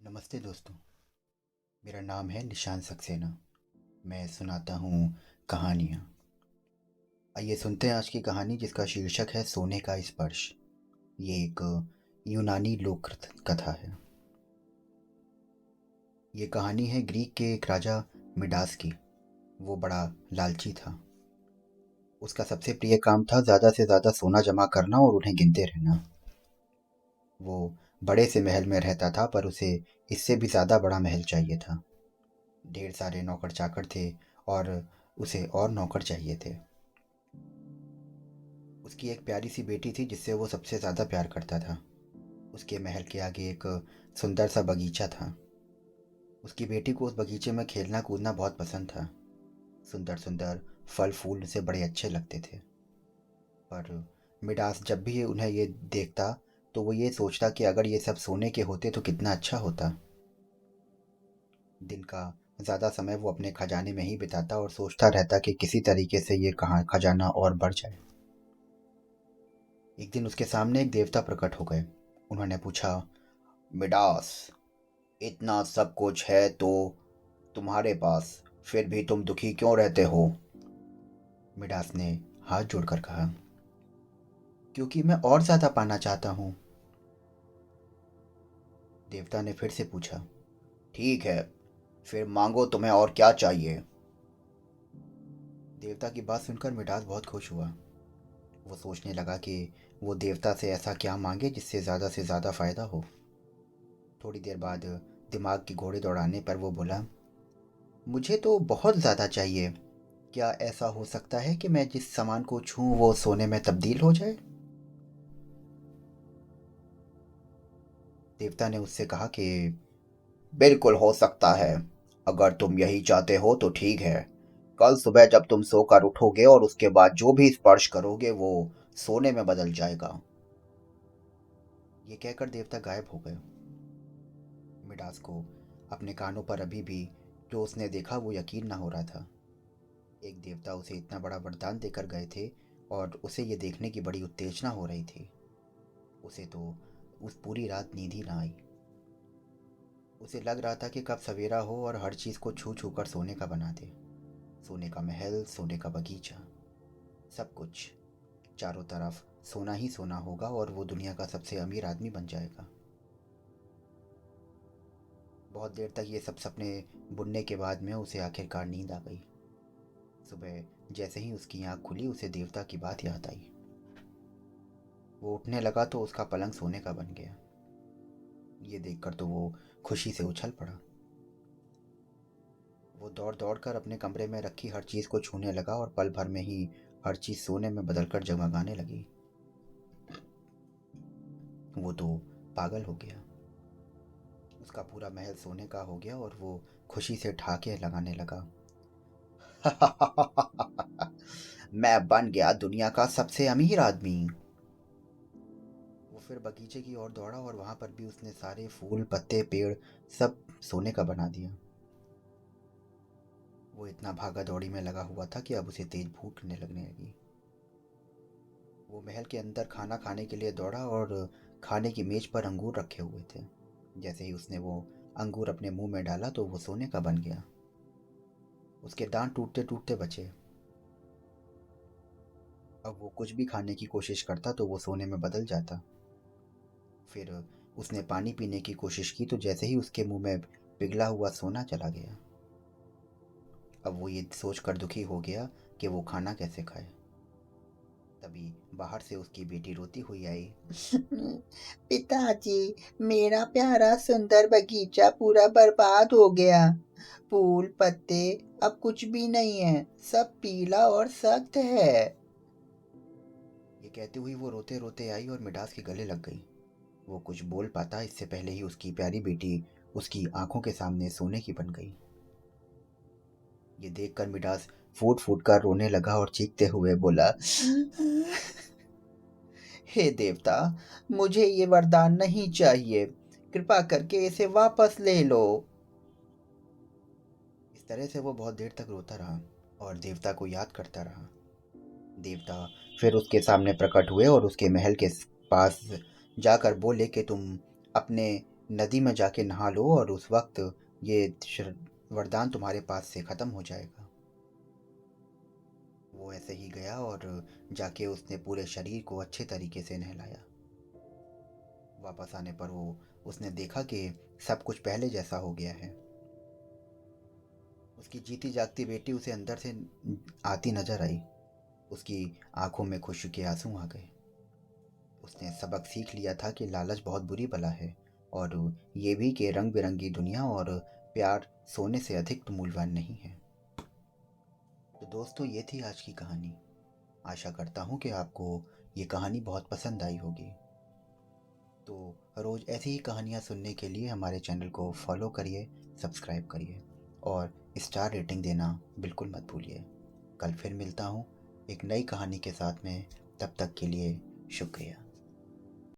नमस्ते दोस्तों। मेरा नाम है निशान सक्सेना। मैं सुनाता हूँ कहानियाँ। आइए सुनते हैं आज की कहानी, जिसका शीर्षक है सोने का स्पर्श। ये एक यूनानी लोक कथा है। ये कहानी है ग्रीक के एक राजा मिडास की। वो बड़ा लालची था। उसका सबसे प्रिय काम था ज़्यादा से ज़्यादा सोना जमा करना और उन्हें गिनते रहना। वो बड़े से महल में रहता था, पर उसे इससे भी ज़्यादा बड़ा महल चाहिए था। ढेर सारे नौकर चाकर थे और उसे और नौकर चाहिए थे। उसकी एक प्यारी सी बेटी थी जिससे वो सबसे ज़्यादा प्यार करता था। उसके महल के आगे एक सुंदर सा बगीचा था। उसकी बेटी को उस बगीचे में खेलना कूदना बहुत पसंद था। सुंदर सुंदर फल फूल उसे बड़े अच्छे लगते थे। पर मिडास जब भी उन्हें ये देखता तो वो ये सोचता कि अगर ये सब सोने के होते तो कितना अच्छा होता। दिन का ज़्यादा समय वो अपने खजाने में ही बिताता और सोचता रहता कि किसी तरीके से ये कहाँ खजाना और बढ़ जाए। एक दिन उसके सामने एक देवता प्रकट हो गए। उन्होंने पूछा, मिडास, इतना सब कुछ है तो तुम्हारे पास, फिर भी तुम दुखी क्यों रहते हो? मिडास ने हाथ जोड़कर कहा, क्योंकि मैं और ज्यादा पाना चाहता हूँ। देवता ने फिर से पूछा, ठीक है, फिर मांगो, तुम्हें और क्या चाहिए? देवता की बात सुनकर मिडास बहुत खुश हुआ। वो सोचने लगा कि वो देवता से ऐसा क्या मांगे जिससे ज़्यादा से ज़्यादा फायदा हो। थोड़ी देर बाद दिमाग की घोड़े दौड़ाने पर वो बोला, मुझे तो बहुत ज़्यादा चाहिए। क्या ऐसा हो सकता है कि मैं जिस सामान को छूं वो सोने में तब्दील हो जाए? देवता ने उससे कहा कि बिल्कुल हो सकता है। अगर तुम यही चाहते हो तो ठीक है। कल सुबह जब तुम सोकर उठोगे और उसके बाद जो भी स्पर्श करोगे वो सोने में बदल जाएगा। ये कहकर देवता गायब हो गए। मिडास को अपने कानों पर अभी भी जो उसने देखा वो यकीन ना हो रहा था। एक देवता उसे इतना बड़ा वरदान देकर गए थे और उसे ये देखने की बड़ी उत्तेजना हो रही थी। उसे तो उस पूरी रात नींद ही ना आई। उसे लग रहा था कि कब सवेरा हो और हर चीज़ को छू छू कर सोने का बना दे। सोने का महल, सोने का बगीचा, सब कुछ। चारों तरफ सोना ही सोना होगा और वो दुनिया का सबसे अमीर आदमी बन जाएगा। बहुत देर तक ये सब सपने बुनने के बाद में उसे आखिरकार नींद आ गई। सुबह जैसे ही उसकी आंख खुली उसे देवता की बात याद आई। वो उठने लगा तो उसका पलंग सोने का बन गया। ये देखकर तो वो खुशी से उछल पड़ा। वो दौड़ दौड़ कर अपने कमरे में रखी हर चीज़ को छूने लगा और पल भर में ही हर चीज़ सोने में बदलकर जगमगाने लगी। वो तो पागल हो गया। उसका पूरा महल सोने का हो गया और वो खुशी से ठहाके लगाने लगा। मैं बन गया दुनिया का सबसे अमीर आदमी। वो फिर बगीचे की ओर दौड़ा और वहां पर भी उसने सारे फूल पत्ते पेड़ सब सोने का बना दिया। वो इतना भागा दौड़ी में लगा हुआ था कि अब उसे तेज भूख लगने लगी। वो महल के अंदर खाना खाने के लिए दौड़ा और खाने की मेज पर अंगूर रखे हुए थे। जैसे ही उसने वो अंगूर अपने मुंह में डाला तो वो सोने का बन गया। उसके दांत टूटते टूटते बचे। अब वो कुछ भी खाने की कोशिश करता तो वो सोने में बदल जाता। फिर उसने पानी पीने की कोशिश की तो जैसे ही उसके मुंह में पिघला हुआ सोना चला गया। अब वो ये सोचकर दुखी हो गया कि वो खाना कैसे खाए। तभी बाहर से उसकी बेटी रोती हुई आई। पिताजी, मेरा प्यारा सुंदर बगीचा पूरा बर्बाद हो गया। फूल पत्ते अब कुछ भी नहीं है, सब पीला और सख्त है। ये कहती हुई वो रोते रोते आई और मिडास के गले लग गई। वो कुछ बोल पाता इससे पहले ही उसकी प्यारी बेटी उसकी आंखों के सामने सोने की बन गई। ये देखकर मिडास फूट फूट कर रोने लगा और चीखते हुए बोला, हे देवता, मुझे ये वरदान नहीं चाहिए। कृपा करके इसे वापस ले लो। इस तरह से वो बहुत देर तक रोता रहा और देवता को याद करता रहा। देवता फिर उसके सामने प्रकट हुए और उसके महल के पास जाकर बोले कि तुम अपने नदी में जाके नहा लो और उस वक्त ये वरदान तुम्हारे पास से खत्म हो जाएगा। वो ऐसे ही गया और जाके उसने पूरे शरीर को अच्छे तरीके से नहलाया। वापस आने पर वो उसने देखा कि सब कुछ पहले जैसा हो गया है। उसकी जीती जागती बेटी उसे अंदर से आती नजर आई। उसकी आंखों में खुशी के आंसू आ गए। उसने सबक सीख लिया था कि लालच बहुत बुरी बला है, और ये भी कि रंग बिरंगी दुनिया और प्यार सोने से अधिक मूल्यवान नहीं है। तो दोस्तों, ये थी आज की कहानी। आशा करता हूँ कि आपको ये कहानी बहुत पसंद आई होगी। तो रोज़ ऐसी ही कहानियाँ सुनने के लिए हमारे चैनल को फॉलो करिए, सब्सक्राइब करिए और स्टार रेटिंग देना बिल्कुल मत भूलिए। कल फिर मिलता हूँ एक नई कहानी के साथ में। तब तक के लिए शुक्रिया।